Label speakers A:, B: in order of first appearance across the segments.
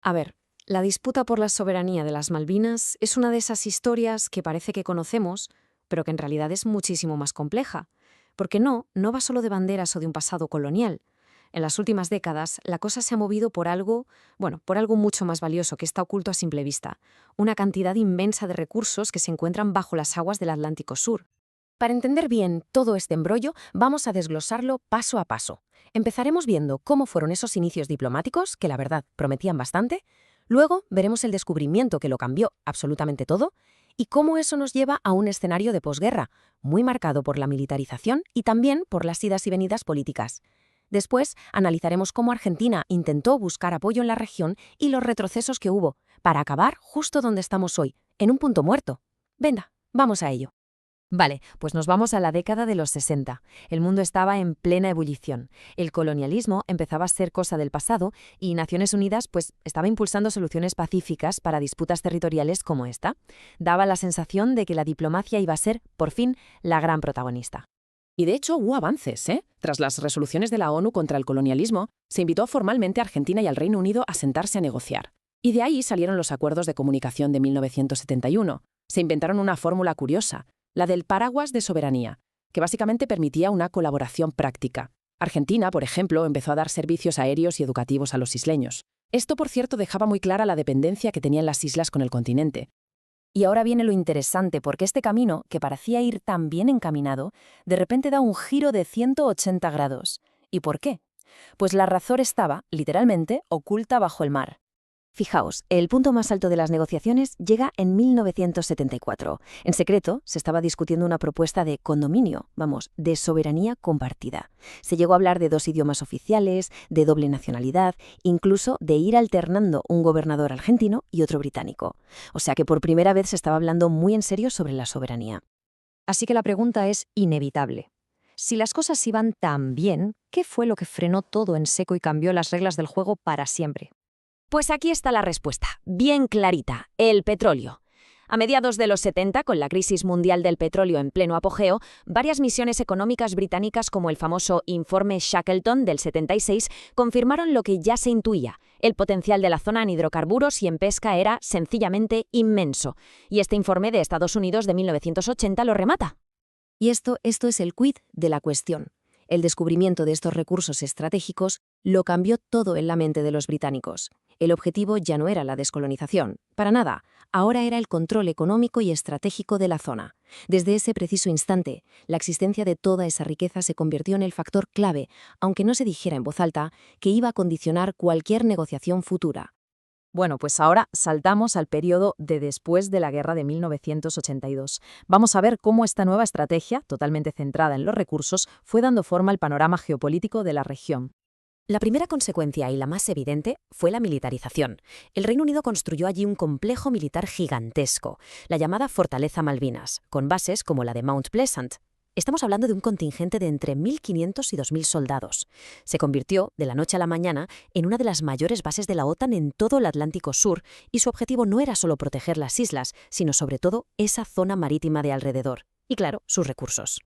A: A ver, la disputa por la soberanía de las Malvinas es una de esas historias que parece que conocemos, pero que en realidad es muchísimo más compleja. Porque no va solo de banderas o de un pasado colonial. En las últimas décadas, la cosa se ha movido por algo, bueno, por algo mucho más valioso que está oculto a simple vista. Una cantidad inmensa de recursos que se encuentran bajo las aguas del Atlántico Sur.
B: Para entender bien todo este embrollo, vamos a desglosarlo paso a paso. Empezaremos viendo cómo fueron esos inicios diplomáticos, que la verdad prometían bastante. Luego veremos el descubrimiento que lo cambió absolutamente todo y cómo eso nos lleva a un escenario de posguerra, muy marcado por la militarización y también por las idas y venidas políticas. Después analizaremos cómo Argentina intentó buscar apoyo en la región y los retrocesos que hubo, para acabar justo donde estamos hoy, en un punto muerto. Venga, vamos a ello.
C: Vale, pues nos vamos a la década de los 60. El mundo estaba en plena ebullición. El colonialismo empezaba a ser cosa del pasado y Naciones Unidas pues estaba impulsando soluciones pacíficas para disputas territoriales como esta. Daba la sensación de que la diplomacia iba a ser, por fin, la gran protagonista.
B: Y de hecho hubo avances, ¿eh? Tras las resoluciones de la ONU contra el colonialismo, se invitó formalmente a Argentina y al Reino Unido a sentarse a negociar. Y de ahí salieron los acuerdos de comunicación de 1971. Se inventaron una fórmula curiosa, la del paraguas de soberanía, que básicamente permitía una colaboración práctica. Argentina, por ejemplo, empezó a dar servicios aéreos y educativos a los isleños. Esto, por cierto, dejaba muy clara la dependencia que tenían las islas con el continente.
C: Y ahora viene lo interesante, porque este camino, que parecía ir tan bien encaminado, de repente da un giro de 180 grados. ¿Y por qué? Pues la razón estaba, literalmente, oculta bajo el mar. Fijaos, el punto más alto de las negociaciones llega en 1974. En secreto, se estaba discutiendo una propuesta de condominio, de soberanía compartida. Se llegó a hablar de 2 idiomas oficiales, de doble nacionalidad, incluso de ir alternando un gobernador argentino y otro británico. O sea que por primera vez se estaba hablando muy en serio sobre la soberanía.
A: Así que la pregunta es inevitable. Si las cosas iban tan bien, ¿qué fue lo que frenó todo en seco y cambió las reglas del juego para siempre?
C: Pues aquí está la respuesta, bien clarita, el petróleo. A mediados de los 70, con la crisis mundial del petróleo en pleno apogeo, varias misiones económicas británicas como el famoso Informe Shackleton del 76 confirmaron lo que ya se intuía. El potencial de la zona en hidrocarburos y en pesca era sencillamente inmenso. Y este informe de Estados Unidos de 1980 lo remata.
A: Y esto es el quid de la cuestión. El descubrimiento de estos recursos estratégicos lo cambió todo en la mente de los británicos. El objetivo ya no era la descolonización, para nada. Ahora era el control económico y estratégico de la zona. Desde ese preciso instante, la existencia de toda esa riqueza se convirtió en el factor clave, aunque no se dijera en voz alta, que iba a condicionar cualquier negociación futura.
C: Bueno, pues ahora saltamos al periodo de después de la guerra de 1982. Vamos a ver cómo esta nueva estrategia, totalmente centrada en los recursos, fue dando forma al panorama geopolítico de la región.
B: La primera consecuencia y la más evidente fue la militarización. El Reino Unido construyó allí un complejo militar gigantesco, la llamada Fortaleza Malvinas, con bases como la de Mount Pleasant. Estamos hablando de un contingente de entre 1.500 y 2.000 soldados. Se convirtió, de la noche a la mañana, en una de las mayores bases de la OTAN en todo el Atlántico Sur, y su objetivo no era solo proteger las islas, sino sobre todo esa zona marítima de alrededor. Y claro, sus recursos.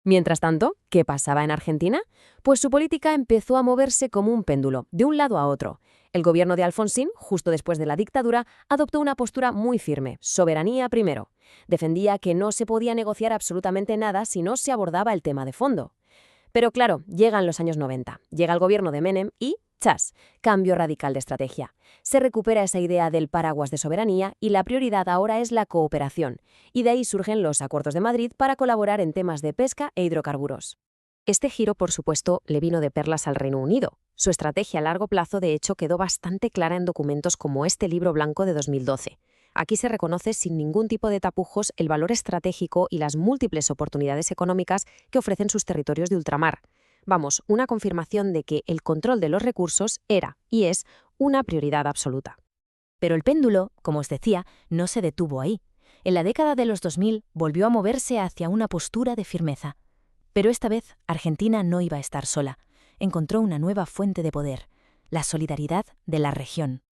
C: Mientras tanto, ¿qué pasaba en Argentina? Pues su política empezó a moverse como un péndulo, de un lado a otro. El gobierno de Alfonsín, justo después de la dictadura, adoptó una postura muy firme, soberanía primero. Defendía que no se podía negociar absolutamente nada si no se abordaba el tema de fondo. Pero claro, llegan los años 90, llega el gobierno de Menem y ¡chas! Cambio radical de estrategia. Se recupera esa idea del paraguas de soberanía y la prioridad ahora es la cooperación. Y de ahí surgen los Acuerdos de Madrid para colaborar en temas de pesca e hidrocarburos.
A: Este giro, por supuesto, le vino de perlas al Reino Unido. Su estrategia a largo plazo, de hecho, quedó bastante clara en documentos como este Libro Blanco de 2012. Aquí se reconoce sin ningún tipo de tapujos el valor estratégico y las múltiples oportunidades económicas que ofrecen sus territorios de ultramar. Una confirmación de que el control de los recursos era y es una prioridad absoluta.
B: Pero el péndulo, como os decía, no se detuvo ahí. En la década de los 2000 volvió a moverse hacia una postura de firmeza. Pero esta vez Argentina no iba a estar sola. Encontró una nueva fuente de poder, la solidaridad de la región.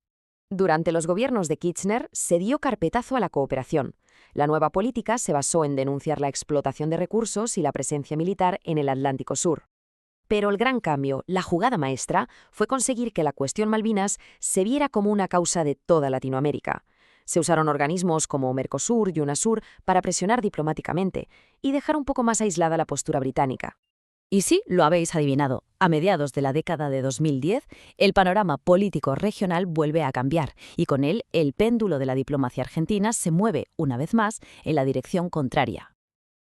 C: Durante los gobiernos de Kirchner se dio carpetazo a la cooperación. La nueva política se basó en denunciar la explotación de recursos y la presencia militar en el Atlántico Sur.
A: Pero el gran cambio, la jugada maestra, fue conseguir que la cuestión Malvinas se viera como una causa de toda Latinoamérica. Se usaron organismos como Mercosur y UNASUR para presionar diplomáticamente y dejar un poco más aislada la postura británica.
C: Y sí, lo habéis adivinado. A mediados de la década de 2010, el panorama político regional vuelve a cambiar y con él el péndulo de la diplomacia argentina se mueve, una vez más, en la dirección contraria.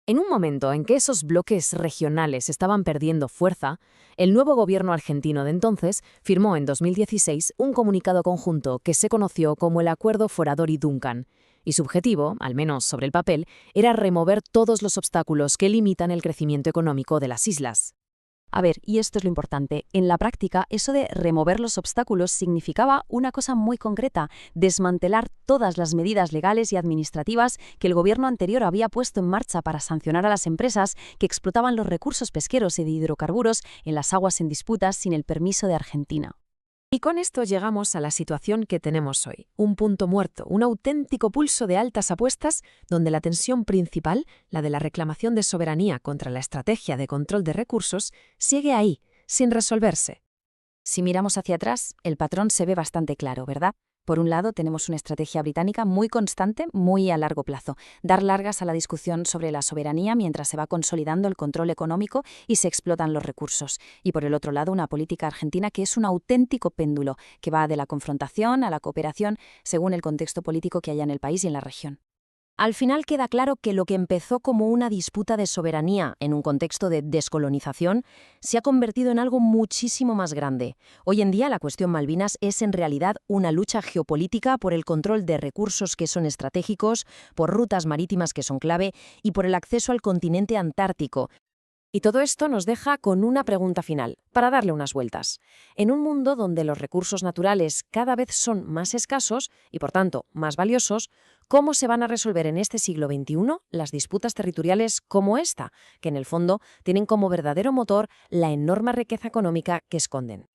C: En un momento en que esos bloques regionales estaban perdiendo fuerza, el nuevo gobierno argentino de entonces firmó en 2016 un comunicado conjunto que se conoció como el Acuerdo Foradori-Duncan, y su objetivo, al menos sobre el papel, era remover todos los obstáculos que limitan el crecimiento económico de las islas. A ver, y esto es lo importante, en la práctica eso de remover los obstáculos significaba una cosa muy concreta: desmantelar todas las medidas legales y administrativas que el gobierno anterior había puesto en marcha para sancionar a las empresas que explotaban los recursos pesqueros y de hidrocarburos en las aguas en disputa sin el permiso de Argentina.
B: Y con esto llegamos a la situación que tenemos hoy, un punto muerto, un auténtico pulso de altas apuestas donde la tensión principal, la de la reclamación de soberanía contra la estrategia de control de recursos, sigue ahí, sin resolverse.
C: Si miramos hacia atrás, el patrón se ve bastante claro, ¿verdad? Por un lado, tenemos una estrategia británica muy constante, muy a largo plazo, dar largas a la discusión sobre la soberanía mientras se va consolidando el control económico y se explotan los recursos. Y por el otro lado, una política argentina que es un auténtico péndulo, que va de la confrontación a la cooperación según el contexto político que haya en el país y en la región. Al final queda claro que lo que empezó como una disputa de soberanía en un contexto de descolonización se ha convertido en algo muchísimo más grande. Hoy en día la cuestión Malvinas es en realidad una lucha geopolítica por el control de recursos que son estratégicos, por rutas marítimas que son clave y por el acceso al continente antártico. Y todo esto nos deja con una pregunta final, para darle unas vueltas. En un mundo donde los recursos naturales cada vez son más escasos y, por tanto, más valiosos, ¿cómo se van a resolver en este siglo XXI las disputas territoriales como esta, que en el fondo tienen como verdadero motor la enorme riqueza económica que esconden?